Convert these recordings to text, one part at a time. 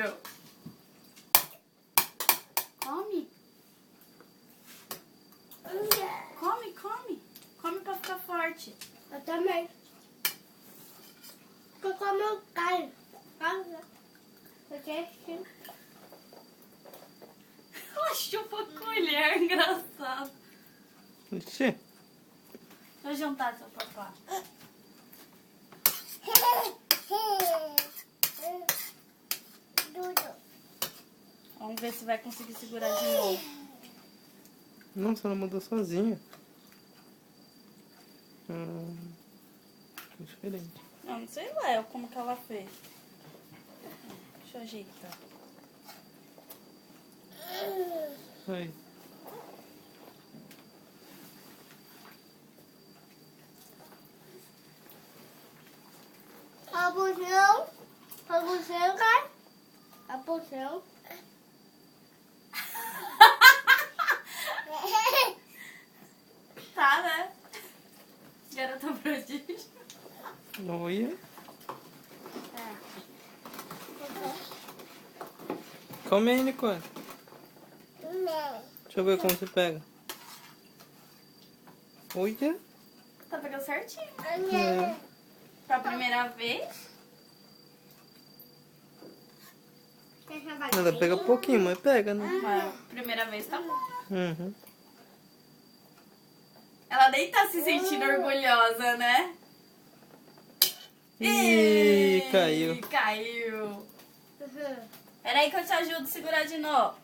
horrível. Come. Come, come. Come pra ficar forte. Eu também. Eu como carne. Porque Ela chupa colher, engraçado. Ixi. Vou juntar seu papá. Vamos ver se vai conseguir segurar de novo. Nossa, ela mudou sozinha. Diferente. Não sei lá como que ela fez. Deixa eu ajeitar. Aí. Rabução, cara. Rabução. Tá, né? Garota prodígio. Olha. Come aí, Nicole. Deixa eu ver como você pega. Olha. Tá pegando certinho. É. Pra primeira vez. Ela pega pouquinho, mas pega, né? Mas primeira vez tá bom. Uhum. Ela nem tá se sentindo orgulhosa, né? Ih, caiu. Caiu. Peraí que eu te ajudo a segurar de novo.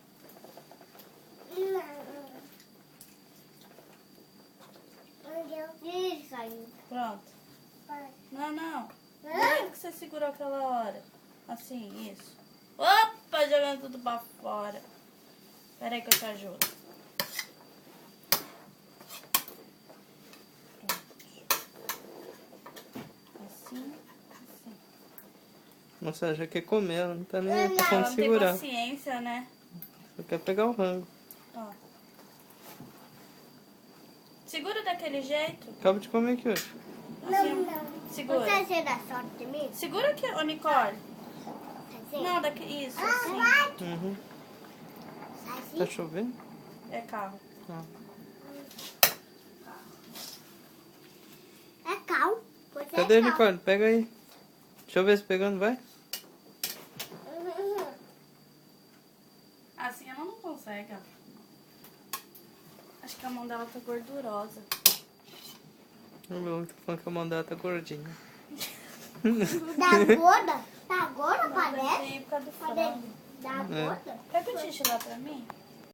Ih, caiu. Pronto. Não, não. Como que você segurou aquela hora? Assim, isso. Opa, jogando tudo pra fora. Peraí que eu te ajudo. Assim, assim. Nossa, ela já quer comer, ela não tá nem aí pra Ela como não tem segurar. paciência, né? Só quer pegar o rango. Ó. Segura daquele jeito. Acabo de comer aqui hoje. Assim, segura. Você dá sorte de mim? Segura aqui, ô Nicole. Assim? Não, daqui, isso, assim. Uhum. Assim? Tá chovendo? É carro. Ah. É cal. Você Cadê, é cal. Nicole? Pega aí. Deixa eu ver se pegando, vai. Assim ela não consegue, ó. Acho que a mão dela tá gordurosa. O meu tá falando que a mão dela tá gordinha. Da gorda? Tá gorda, parece? Aí, por causa do Parece frango. da É. gorda? Quer que eu xixi lá pra mim?